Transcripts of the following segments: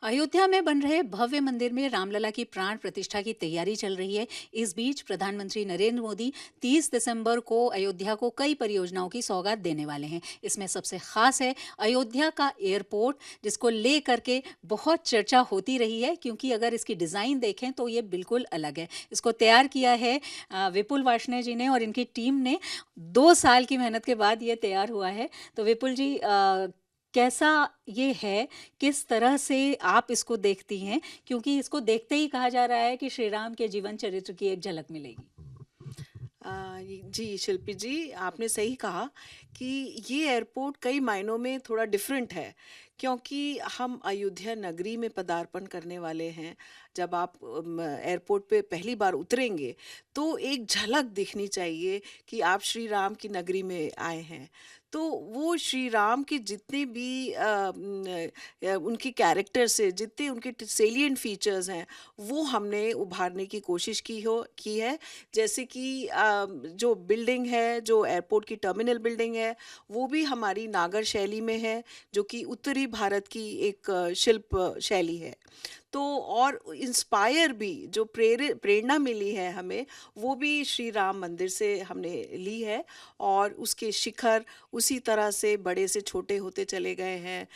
अयोध्या में बन रहे भव्य मंदिर में रामलला की प्राण प्रतिष्ठा की तैयारी चल रही है। इस बीच प्रधानमंत्री नरेंद्र मोदी 30 दिसंबर को अयोध्या को कई परियोजनाओं की सौगात देने वाले हैं। इसमें सबसे खास है अयोध्या का एयरपोर्ट, जिसको लेकर के बहुत चर्चा होती रही है, क्योंकि अगर इसकी डिज़ाइन देखें तो ये बिल्कुल अलग है। इसको तैयार किया है विपुल वार्ष्णेय जी ने और इनकी टीम ने। 2 साल की मेहनत के बाद ये तैयार हुआ है। तो विपुल जी, कैसा ये है, किस तरह से आप इसको देखती हैं? क्योंकि इसको देखते ही कहा जा रहा है कि श्री राम के जीवन चरित्र की एक झलक मिलेगी। जी शिल्पी जी, आपने सही कहा कि ये एयरपोर्ट कई मायनों में थोड़ा डिफरेंट है, क्योंकि हम अयोध्या नगरी में पदार्पण करने वाले हैं। जब आप एयरपोर्ट पे पहली बार उतरेंगे तो एक झलक दिखनी चाहिए कि आप श्री राम की नगरी में आए हैं। तो वो श्री राम के जितने भी उनकी कैरेक्टर से जितने उनके सेलिएंट फीचर्स हैं, वो हमने उभारने की कोशिश की है। जैसे कि जो बिल्डिंग है, जो एयरपोर्ट की टर्मिनल बिल्डिंग है, वो भी हमारी नागर शैली में है, जो कि उत्तरी भारत की एक शिल्प शैली है। तो और इंस्पायर भी जो प्रेरणा मिली है हमें, वो भी श्री राम मंदिर से हमने ली है। और उसके शिखर उसी तरह से बड़े से छोटे होते चले गए हैं।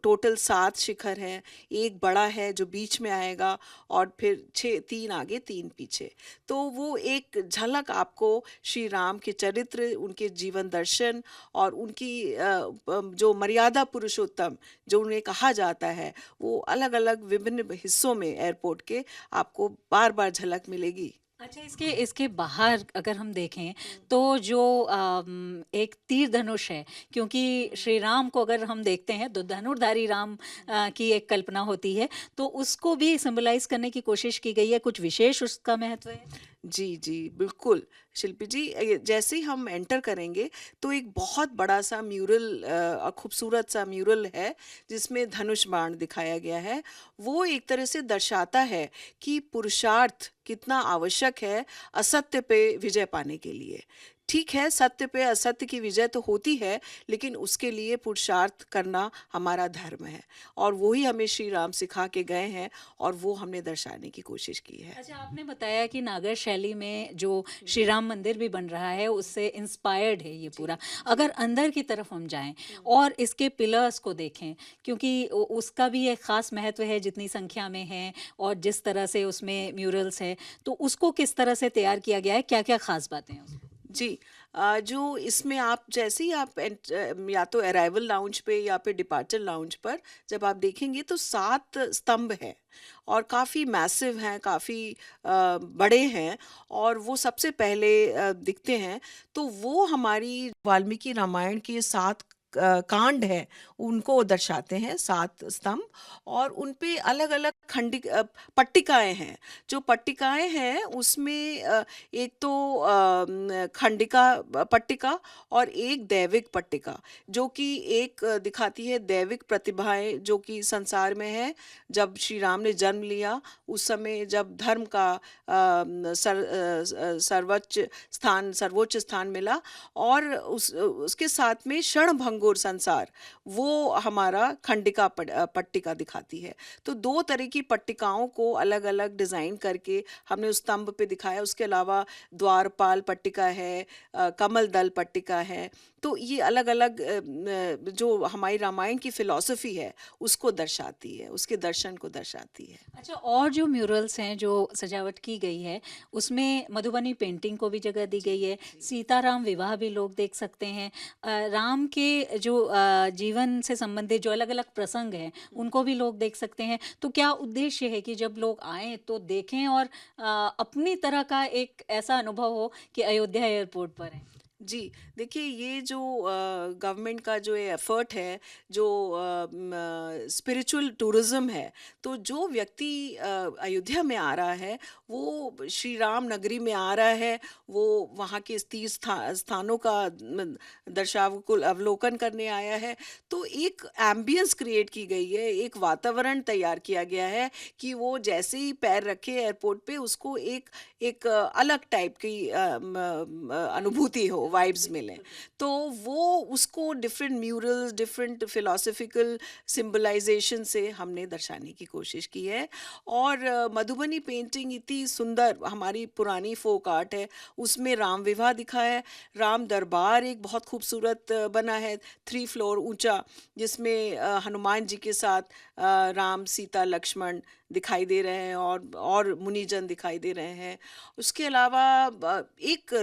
टोटल 7 शिखर हैं। एक बड़ा है जो बीच में आएगा, और फिर 3 आगे 3 पीछे। तो वो एक झलक आपको श्री राम के चरित्र, उनके जीवन दर्शन और उनकी जो मर्यादा पुरुषोत्तम जो उन्हें कहा जाता है, वो अलग अलग विभिन्न हिस्सों में एयरपोर्ट के आपको बार बार झलक मिलेगी। अच्छा, इसके इसके बाहर अगर हम देखें तो जो एक तीर धनुष है, क्योंकि श्री राम को अगर हम देखते हैं तो धनुर्धारी राम की एक कल्पना होती है, तो उसको भी सिंबलाइज करने की कोशिश की गई है। कुछ विशेष उसका महत्व है? जी, जी, बिल्कुल। शिल्पी जी, जैसे ही हम एंटर करेंगे तो एक बहुत बड़ा-सा म्यूरल, खूबसूरत सा म्यूरल है, जिसमें धनुष बाण दिखाया गया है। वो एक तरह से दर्शाता है कि पुरुषार्थ कितना आवश्यक है असत्य पे विजय पाने के लिए। ठीक है, सत्य पे असत्य की विजय तो होती है, लेकिन उसके लिए पुरुषार्थ करना हमारा धर्म है, और वो ही हमें श्री राम सिखा के गए हैं, और वो हमने दर्शाने की कोशिश की है। अच्छा, आपने बताया कि नागर शैली में जो श्री राम मंदिर भी बन रहा है उससे इंस्पायर्ड है ये जी, पूरा। जी। अगर अंदर की तरफ हम जाएं हुँ। और इसके पिलर्स को देखें, क्योंकि उसका भी एक खास महत्व है जितनी संख्या में है और जिस तरह से उसमें म्यूरल्स है, तो उसको किस तरह से तैयार किया गया है, क्या क्या खास बातें हैं उसमें? जी। जो इसमें आप जैसे ही आप या तो अराइवल लाउंज पे या फिर डिपार्चर लाउंज पर जब आप देखेंगे तो 7 स्तंभ हैं, और काफ़ी मैसिव हैं, काफ़ी बड़े हैं, और वो सबसे पहले दिखते हैं। तो वो हमारी वाल्मीकि रामायण के 7 कांड हैं, उनको दर्शाते हैं 7 स्तंभ। और उन पे अलग-अलग पट्टिकाएँ हैं। जो पट्टिकाएँ हैं उसमें एक तो खंडिका पट्टिका और एक दैविक पट्टिका, जो कि एक दिखाती है दैविक प्रतिभाएं जो कि संसार में है। जब श्री राम ने जन्म लिया, उस समय जब धर्म का सर्वोच्च स्थान मिला, और उसके साथ में क्षणभंगुर संसार, वो हमारा पट्टिका दिखाती है। तो 2 तरह की पट्टिकाओं को अलग अलग डिज़ाइन करके हमने उस स्तंभ पे दिखाया। उसके अलावा द्वारपाल पट्टिका है, कमल दल पट्टिका है। तो ये अलग-अलग जो हमारी रामायण की फ़िलॉसफ़ी है, उसको दर्शाती है, उसके दर्शन को दर्शाती है। अच्छा, और जो म्यूरल्स हैं जो सजावट की गई है उसमें मधुबनी पेंटिंग को भी जगह दी जी, गई है। जी। सीताराम विवाह भी लोग देख सकते हैं। राम के जो जीवन से संबंधित जो अलग अलग प्रसंग हैं हुँ। उनको भी लोग देख सकते हैं। तो क्या उद्देश्य है कि जब लोग आएं तो देखें और अपनी तरह का एक ऐसा अनुभव हो कि अयोध्या एयरपोर्ट पर है? जी, देखिए, ये जो गवर्नमेंट का जो ये एफर्ट है, जो स्पिरिचुअल टूरिज़्म है, तो जो व्यक्ति अयोध्या में आ रहा है, वो श्री राम नगरी में आ रहा है, वो वहाँ के इस तीर्थ स्थानों का दर्शाव को अवलोकन करने आया है। तो एक एम्बियंस क्रिएट की गई है, एक वातावरण तैयार किया गया है कि वो जैसे ही पैर रखे एयरपोर्ट पे, उसको एक एक अलग टाइप की अनुभूति हो वाइब्स मिलें। तो वो उसको different murals, different philosophical symbolisation से हमने दर्शाने की कोशिश की है। और मधुबनी पेंटिंग इतनी सुंदर, हमारी पुरानी फोक आर्ट है, उसमें राम विवाह दिखा है। राम दरबार एक बहुत खूबसूरत बना है, 3 फ्लोर ऊंचा, जिसमें हनुमान जी के साथ राम, सीता, लक्ष्मण दिखाई दे रहे हैं और मुनिजन दिखाई दे रहे हैं। उसके अलावा एक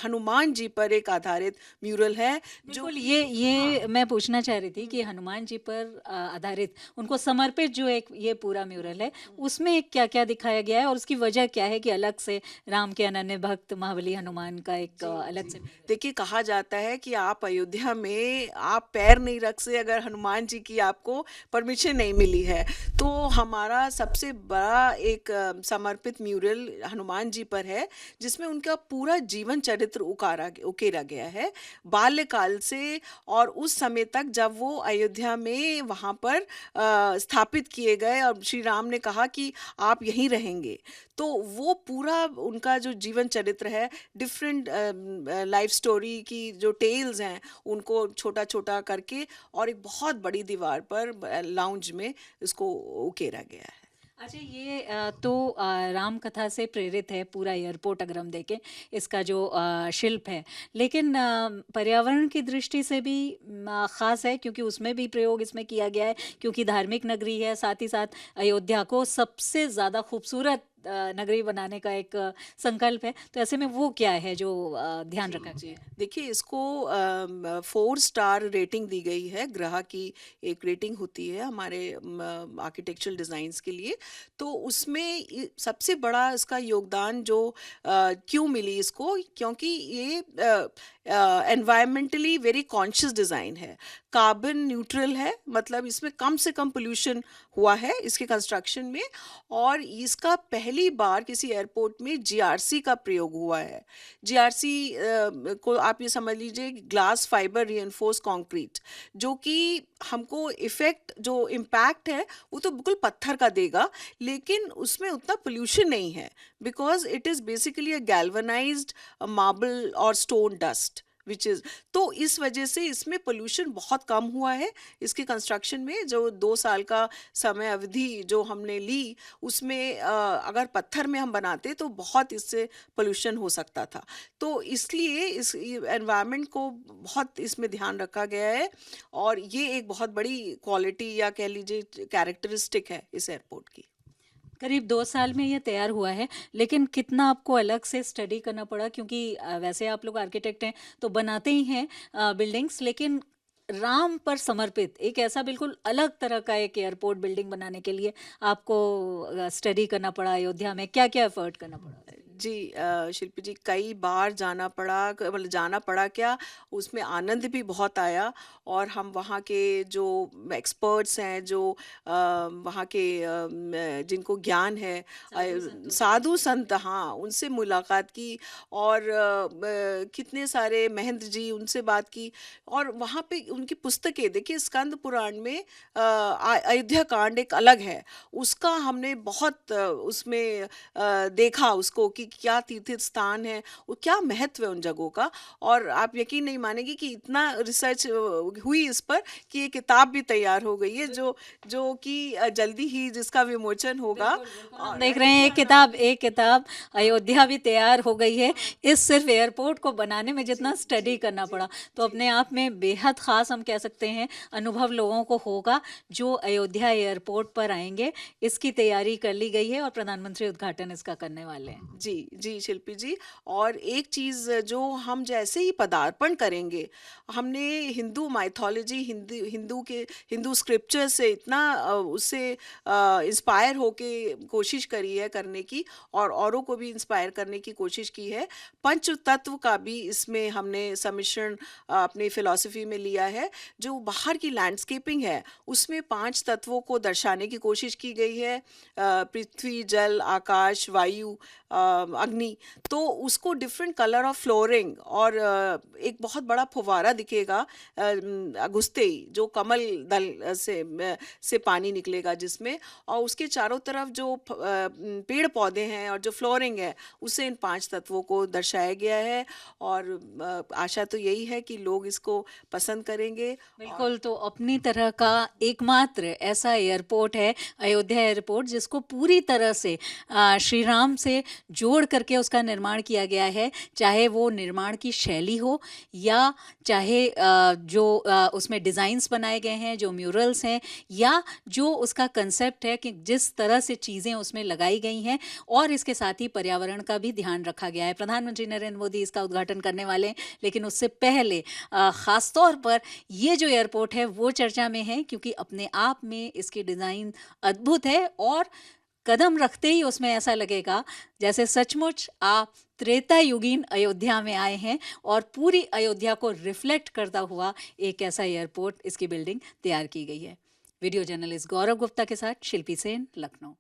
हनुमान जी पर एक आधारित म्यूरल है जो बिल्कुल, कि ये मैं पूछना चाह रही थी कि हनुमान जी पर आधारित, उनको समर्पित जो एक ये पूरा म्यूरल है, उसमें क्या-क्या दिखाया गया है और उसकी वजह क्या है कि अलग से राम के अनन्य भक्त महाबली हनुमान का एक अलग से म्यूरल? देखिए, कहा जाता है कि आप अयोध्या में आप पैर नहीं रख से अगर हनुमान जी की आपको परमिशन नहीं मिली है। तो हमारा सबसे बड़ा एक समर्पित म्यूरल हनुमान जी पर है, जिसमें उनका पूरा जीवन चरित्र उकेरा गया है, बाल्यकाल से और उस समय तक जब वो अयोध्या में वहाँ पर स्थापित किए गए और श्री राम ने कहा कि आप यहीं रहेंगे। तो वो पूरा उनका जो जीवन चरित्र है, डिफरेंट लाइफ स्टोरी की जो टेल्स हैं, उनको छोटा छोटा करके और एक बहुत बड़ी दीवार पर लाउंज में इसको उकेरा गया है। अच्छा, ये तो राम कथा से प्रेरित है पूरा एयरपोर्ट, अगर हम देखें इसका जो शिल्प है, लेकिन पर्यावरण की दृष्टि से भी ख़ास है, क्योंकि उसमें भी प्रयोग इसमें किया गया है, क्योंकि धार्मिक नगरी है, साथ ही साथ अयोध्या को सबसे ज़्यादा खूबसूरत नगरी बनाने का एक संकल्प है। तो ऐसे में वो क्या है जो ध्यान रखा गया है? देखिए, इसको 4 स्टार रेटिंग दी गई है। ग्रह की एक रेटिंग होती है हमारे आर्किटेक्चरल डिज़ाइंस के लिए। तो उसमें सबसे बड़ा इसका योगदान जो क्यों मिली इसको, क्योंकि ये एनवायरमेंटली वेरी कॉन्शियस डिज़ाइन है, कार्बन न्यूट्रल है, मतलब इसमें कम से कम पोल्यूशन हुआ है इसके कंस्ट्रक्शन में। और इसका पहली बार किसी एयरपोर्ट में जीआरसी का प्रयोग हुआ है। जीआरसी को आप ये समझ लीजिए, ग्लास फाइबर रीइंफोर्स कंक्रीट, जो कि हमको इफेक्ट, जो इम्पैक्ट है वो तो बिल्कुल पत्थर का देगा, लेकिन उसमें उतना पोल्यूशन नहीं है, because it is basically a galvanised marble और स्टोन डस्ट विच इज़। तो इस वजह से इसमें पोल्यूशन बहुत कम हुआ है इसके कंस्ट्रक्शन में। जो 2 साल का समय अवधि जो हमने ली, उसमें अगर पत्थर में हम बनाते तो बहुत इससे पोल्यूशन हो सकता था। तो इसलिए इस एनवायरनमेंट को बहुत इसमें ध्यान रखा गया है, और ये एक बहुत बड़ी क्वालिटी या कह लीजिए कैरेक्टरिस्टिक है इस एयरपोर्ट की। करीब 2 साल में ये तैयार हुआ है, लेकिन कितना आपको अलग से स्टडी करना पड़ा? क्योंकि वैसे आप लोग आर्किटेक्ट हैं, तो बनाते ही हैं बिल्डिंग्स, लेकिन राम पर समर्पित एक ऐसा बिल्कुल अलग तरह का एक एयरपोर्ट बिल्डिंग बनाने के लिए आपको स्टडी करना पड़ा। अयोध्या में क्या-क्या एफर्ट करना पड़ा? जी, शिल्पी जी, कई बार जाना पड़ा, मतलब जाना पड़ा क्या, उसमें आनंद भी बहुत आया। और हम वहाँ के जो एक्सपर्ट्स हैं, जो वहाँ के जिनको ज्ञान है, साधु संत, हाँ, उनसे मुलाकात की। और कितने सारे महंत जी, उनसे बात की। और वहाँ पे उनकी पुस्तकें देखिए, स्कंद पुराण में अयोध्या कांड एक अलग है, उसका हमने बहुत उसमें देखा उसको कि क्या तीर्थ स्थान है, वो क्या महत्व है उन जगहों का। और आप यकीन नहीं मानेंगे कि इतना रिसर्च हुई इस पर कि ये किताब भी तैयार हो गई है, जो कि जल्दी ही जिसका विमोचन होगा। हम और देख रहे हैं एक किताब अयोध्या भी तैयार हो गई है। इस सिर्फ एयरपोर्ट को बनाने में जितना स्टडी करना पड़ा, तो अपने आप में बेहद ख़ास हम कह सकते हैं अनुभव लोगों को होगा जो अयोध्या एयरपोर्ट पर आएंगे। इसकी तैयारी कर ली गई है और प्रधानमंत्री उद्घाटन इसका करने वाले हैं। जी, जी शिल्पी जी। और एक चीज़ जो हम जैसे ही पदार्पण करेंगे, हमने हिंदू माइथोलॉजी, हिंदू स्क्रिप्चर से इतना उससे इंस्पायर होके कोशिश करी है करने की, और औरों को भी इंस्पायर करने की कोशिश की है। पंच तत्व का भी इसमें हमने सम्मिश्रण अपनी फिलॉसफी में लिया है। जो बाहर की लैंडस्केपिंग है, उसमें 5 तत्वों को दर्शाने की कोशिश की गई है, पृथ्वी, जल, आकाश, वायु, अग्नि, तो उसको डिफरेंट कलर ऑफ फ्लोरिंग और एक बहुत बड़ा फुवारा दिखेगा घुसते ही, जो कमल दल से पानी निकलेगा जिसमें, और उसके चारों तरफ जो पेड़ पौधे हैं और जो फ्लोरिंग है, उससे इन 5 तत्वों को दर्शाया गया है। और आशा तो यही है कि लोग इसको पसंद करेंगे। और बिल्कुल, तो अपनी तरह का एकमात्र ऐसा एयरपोर्ट है अयोध्या एयरपोर्ट, जिसको पूरी तरह से श्री राम से जोड़ करके उसका निर्माण किया गया है। चाहे वो निर्माण की शैली हो, या चाहे जो उसमें डिज़ाइंस बनाए गए हैं, जो म्यूरल्स हैं, या जो उसका कंसेप्ट है कि जिस तरह से चीज़ें उसमें लगाई गई हैं, और इसके साथ ही पर्यावरण का भी ध्यान रखा गया है। प्रधानमंत्री नरेंद्र मोदी इसका उद्घाटन करने वाले हैं, लेकिन उससे पहले ख़ास तौर पर ये जो एयरपोर्ट है वो चर्चा में है, क्योंकि अपने आप में इसकी डिज़ाइन अद्भुत है, और कदम रखते ही उसमें ऐसा लगेगा जैसे सचमुच आप त्रेता युगीन अयोध्या में आए हैं, और पूरी अयोध्या को रिफ्लेक्ट करता हुआ एक ऐसा एयरपोर्ट, इसकी बिल्डिंग तैयार की गई है। वीडियो जर्नलिस्ट गौरव गुप्ता के साथ शिल्पी सेन, लखनऊ।